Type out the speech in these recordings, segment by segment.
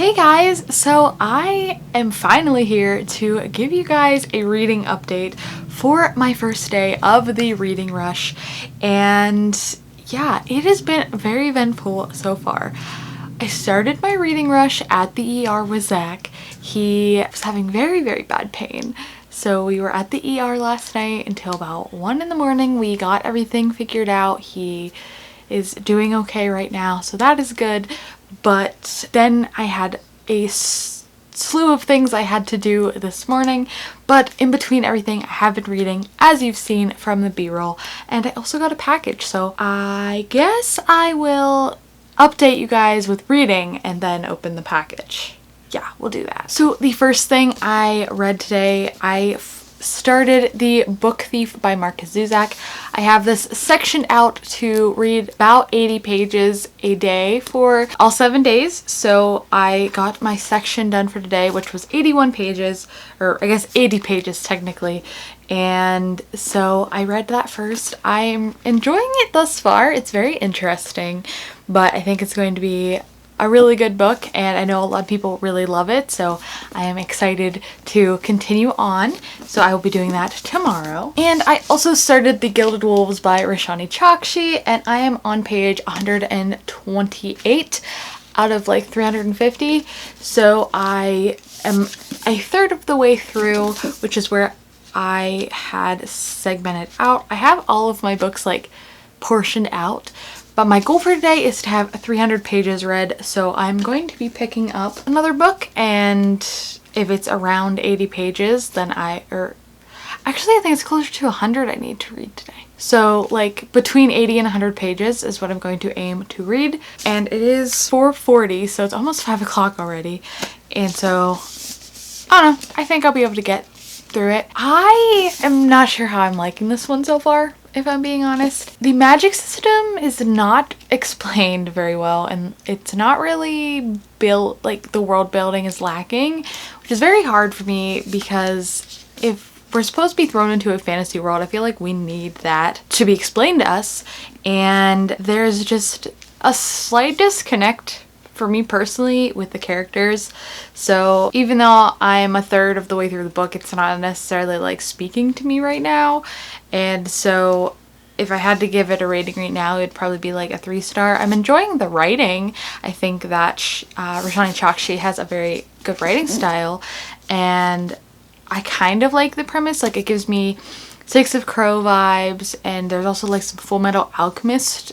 Hey guys, so I am finally here to give you guys a reading update for my first day of the reading rush, and yeah, it has been very eventful so far. I started my reading rush at the ER with Zach. He was having very bad pain, so we were at the ER last night until about 1 in the morning. We got everything figured out. He is doing okay right now, so that is good. But then I had a slew of things I had to do this morning, but in between everything I have been reading, as you've seen from the b-roll, and I also got a package, so I guess I will update you guys with reading and then open the package. Yeah, we'll do that. So the first thing I read today, I started The Book Thief by Marcus Zuzak. I have this sectioned out to read about 80 pages a day for all 7 days. So I got my section done for today, which was 81 pages, or I guess 80 pages technically. And so I read that first. I'm enjoying it thus far. It's very interesting, but I think it's going to be a really good book, and I know a lot of people really love it, so I am excited to continue on. So I will be doing that tomorrow. And I also started The Gilded Wolves by Rashani Chokshi, and I am on page 128 out of like 350. So I am a third of the way through, which is where I had segmented out. I have all of my books like portioned out, but my goal for today is to have 300 pages read, so I'm going to be picking up another book, and if it's around 80 pages, then actually I think it's closer to 100 I need to read today. So like between 80 and 100 pages is what I'm going to aim to read, and it is 4:40, so it's almost 5 o'clock already, and so I don't know, I think I'll be able to get through it. I am not sure how I'm liking this one so far, if I'm being honest. The magic system is not explained very well, and it's not really built, like the world building is lacking, which is very hard for me because if we're supposed to be thrown into a fantasy world, I feel like we need that to be explained to us, and there's just a slight disconnect for me personally with the characters. So even though I'm a third of the way through the book, it's not necessarily like speaking to me right now. And so if I had to give it a rating right now, it'd probably be like a 3-star. I'm enjoying the writing. I think that Rashani Chokshi has a very good writing style, and I kind of like the premise. Like, it gives me Six of Crow vibes, and there's also like some Full Metal Alchemist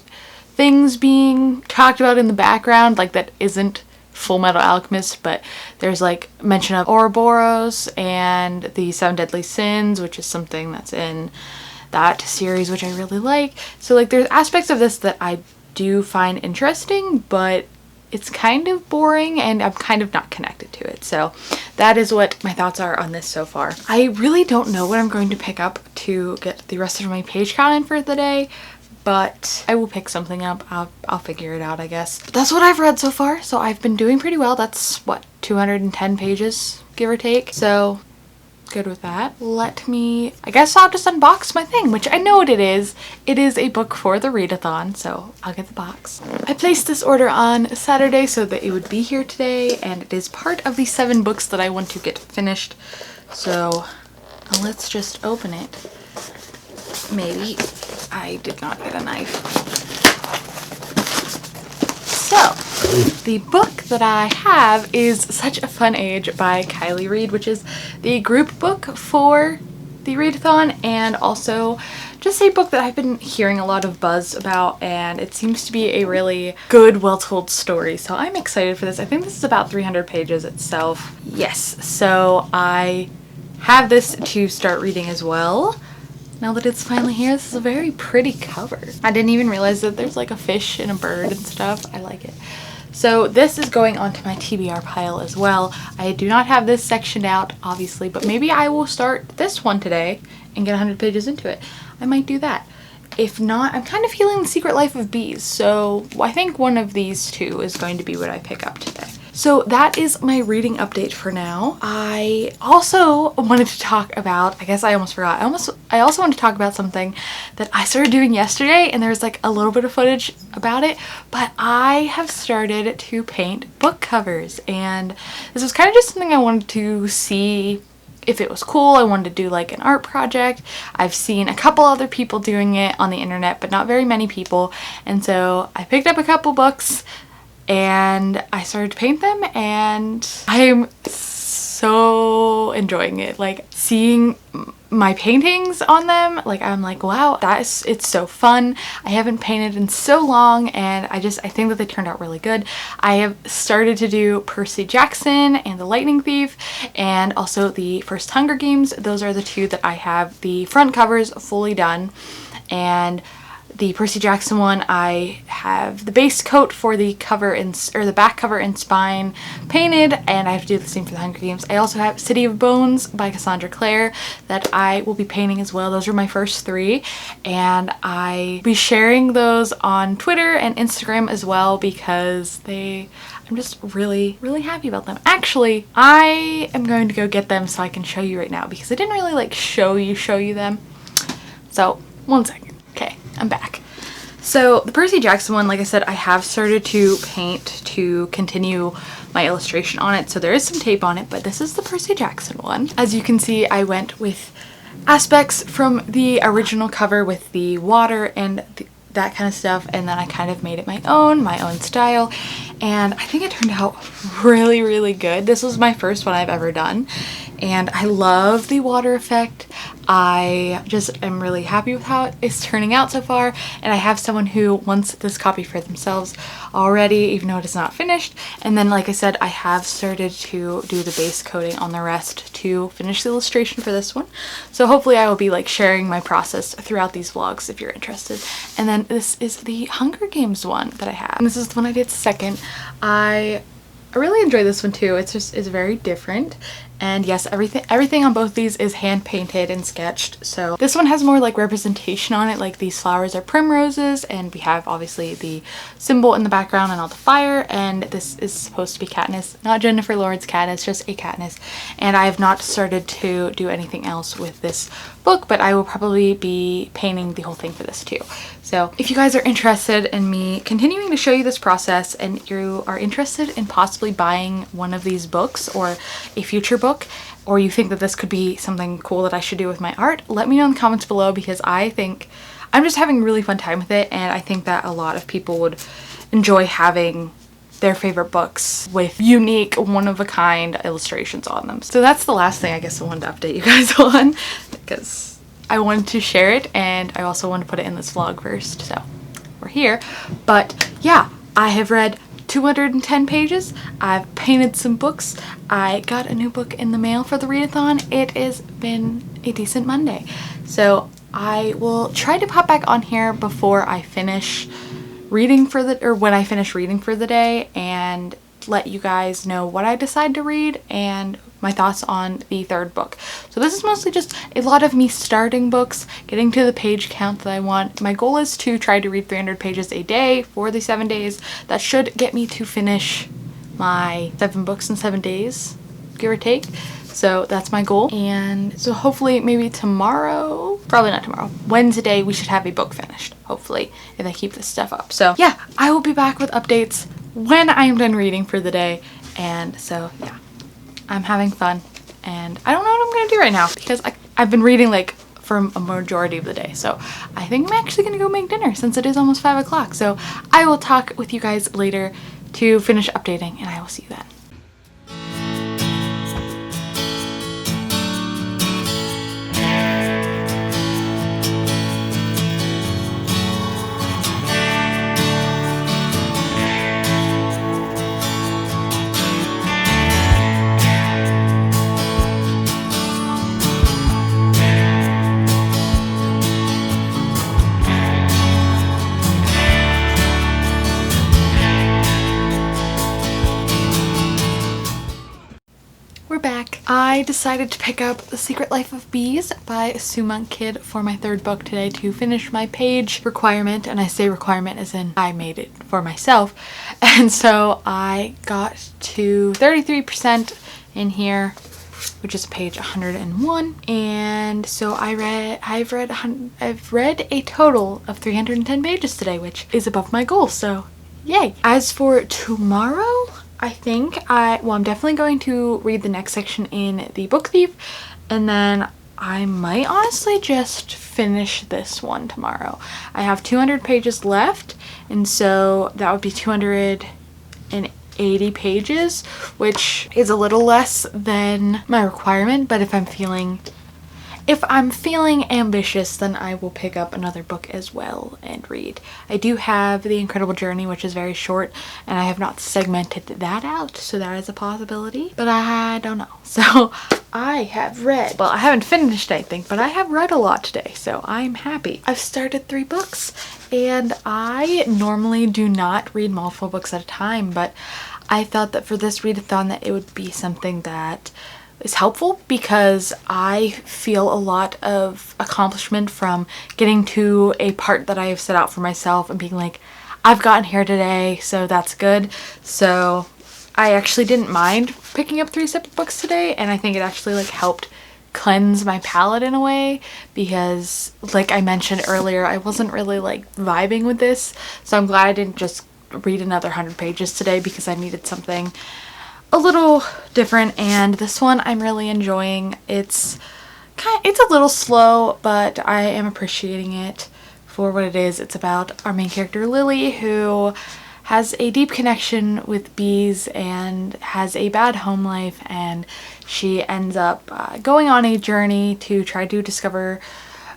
things being talked about in the background, like that isn't Full Metal Alchemist, but there's like mention of Ouroboros and the 7 Deadly Sins, which is something that's in that series, which I really like. So like there's aspects of this that I do find interesting, but it's kind of boring and I'm kind of not connected to it. So that is what my thoughts are on this so far. I really don't know what I'm going to pick up to get the rest of my page count in for the day, but I will pick something up. I'll figure it out, I guess. But that's what I've read so far, so I've been doing pretty well. That's what, 210 pages, give or take. So good with that. I guess I'll just unbox my thing, which I know what it is. It is a book for the readathon, so I'll get the box. I placed this order on Saturday so that it would be here today, and it is part of the 7 books that I want to get finished. So let's just open it. Maybe. I did not get a knife. So, the book that I have is Such a Fun Age by Kylie Reed, which is the group book for the readathon, and also just a book that I've been hearing a lot of buzz about, and it seems to be a really good, well-told story. So I'm excited for this. I think this is about 300 pages itself. Yes, so I have this to start reading as well. Now that it's finally here, this is a very pretty cover. I didn't even realize that there's like a fish and a bird and stuff. I like it. So this is going onto my TBR pile as well. I do not have this sectioned out, obviously, but maybe I will start this one today and get 100 pages into it. I might do that. If not, I'm kind of feeling The Secret Life of Bees, so I think one of these two is going to be what I pick up today. So that is my reading update for now. I also wanted to talk about, I guess I almost forgot, I also wanted to talk about something that I started doing yesterday, and there's like a little bit of footage about it, but I have started to paint book covers, and this was kind of just something I wanted to see if it was cool. I wanted to do like an art project. I've seen a couple other people doing it on the internet, but not very many people, and so I picked up a couple books and I started to paint them, and I'm so enjoying it. Like, seeing my paintings on them, like, I'm like, wow, it's so fun. I haven't painted in so long, and I think that they turned out really good. I have started to do Percy Jackson and the Lightning Thief, and also the first Hunger Games. Those are the two that I have the front covers fully done, and the Percy Jackson one, I have the base coat for the cover or the back cover and spine painted, and I have to do the same for the Hunger Games. I also have City of Bones by Cassandra Clare that I will be painting as well. Those are my first three, and I will be sharing those on Twitter and Instagram as well because I'm just really, really happy about them. Actually, I am going to go get them so I can show you right now because I didn't really like show you them. So, one second. Okay, I'm back. So the Percy Jackson one, like I said, I have started to paint to continue my illustration on it. So there is some tape on it, but this is the Percy Jackson one. As you can see, I went with aspects from the original cover with the water and that kind of stuff, and then I kind of made it my own style, and I think it turned out really, really good. This was my first one I've ever done, and I love the water effect. I just am really happy with how it's turning out so far, and I have someone who wants this copy for themselves already, even though it is not finished. And then, like I said, I have started to do the base coating on the rest to finish the illustration for this one. So hopefully I will be like sharing my process throughout these vlogs if you're interested. And then this is the Hunger Games one that I have, and this is the one I did second. I really enjoy this one too. It's very different. And yes, everything on both these is hand painted and sketched. So this one has more like representation on it, like these flowers are primroses, and we have obviously the symbol in the background and all the fire, and this is supposed to be Katniss, not Jennifer Lawrence Katniss, just a Katniss. And I have not started to do anything else with this book, but I will probably be painting the whole thing for this too. So if you guys are interested in me continuing to show you this process, and you are interested in possibly buying one of these books or a future book, or you think that this could be something cool that I should do with my art, let me know in the comments below, because I think I'm just having a really fun time with it, and I think that a lot of people would enjoy having their favorite books with unique, one-of-a-kind illustrations on them. So that's the last thing I guess I wanted to update you guys on, because I wanted to share it, and I also wanted to put it in this vlog first, so we're here. But yeah, I have read 210 pages. I've painted some books. I got a new book in the mail for the readathon. It has been a decent Monday. So I will try to pop back on here before I finish reading for when I finish reading for the day, and let you guys know what I decide to read and my thoughts on the third book. So this is mostly just a lot of me starting books, getting to the page count that I want. My goal is to try to read 300 pages a day for the 7 days. That should get me to finish my 7 books in 7 days, give or take. So that's my goal. And so hopefully maybe tomorrow, probably not tomorrow, Wednesday, we should have a book finished, hopefully, if I keep this stuff up. So yeah, I will be back with updates when I am done reading for the day. And so yeah, I'm having fun, and I don't know what I'm gonna do right now because I've been reading like for a majority of the day. So I think I'm actually gonna go make dinner since it is almost 5 o'clock. So I will talk with you guys later to finish updating, and I will see you then. back. I decided to pick up The Secret Life of Bees by Sue Monk Kidd for my third book today to finish my page requirement, and I say requirement as in I made it for myself. And so I got to 33% in here, which is page 101, and so I've read a total of 310 pages today, which is above my goal, so yay. As for tomorrow, I think I'm definitely going to read the next section in The Book Thief, and then I might honestly just finish this one tomorrow. I have 200 pages left, and so that would be 280 pages, which is a little less than my requirement, but if I'm feeling ambitious, then I will pick up another book as well and read. I do have The Incredible Journey, which is very short, and I have not segmented that out, so that is a possibility, but I don't know. So I have read, well, I haven't finished anything, but I have read a lot today, so I'm happy. I've started 3 books, and I normally do not read multiple books at a time, but I thought that for this readathon that it would be something that is helpful, because I feel a lot of accomplishment from getting to a part that I have set out for myself and being like, I've gotten here today, so that's good. So I actually didn't mind picking up 3 separate books today, and I think it actually like helped cleanse my palette in a way, because like I mentioned earlier, I wasn't really like vibing with this, so I'm glad I didn't just read another 100 pages today, because I needed something a little different. And this one I'm really enjoying. It's a little slow, but I am appreciating it for what it is. It's about our main character Lily, who has a deep connection with bees and has a bad home life, and she ends up going on a journey to try to discover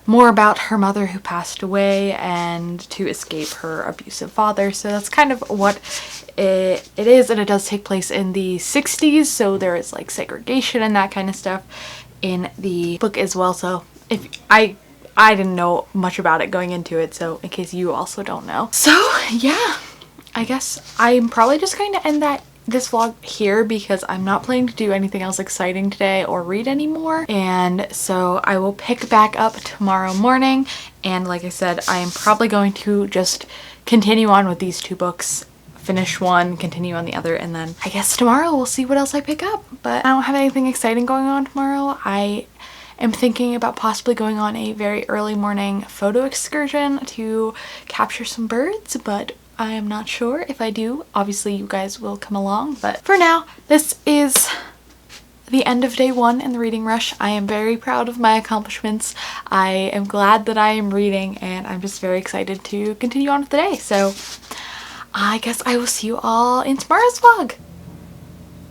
more about her mother who passed away and to escape her abusive father. So that's kind of what it is, and it does take place in the 60s, so there is like segregation and that kind of stuff in the book as well. So if I didn't know much about it going into it, so in case you also don't know. So yeah, I guess I'm probably just going to end this vlog here, because I'm not planning to do anything else exciting today or read anymore, and so I will pick back up tomorrow morning. And like I said, I am probably going to just continue on with these 2 books, finish one, continue on the other, and then I guess tomorrow we'll see what else I pick up. But I don't have anything exciting going on tomorrow. I am thinking about possibly going on a very early morning photo excursion to capture some birds, but I am not sure. If I do, obviously you guys will come along. But for now, this is the end of day 1 in the reading rush. I am very proud of my accomplishments. I am glad that I am reading, and I'm just very excited to continue on with the day. So I guess I will see you all in tomorrow's vlog.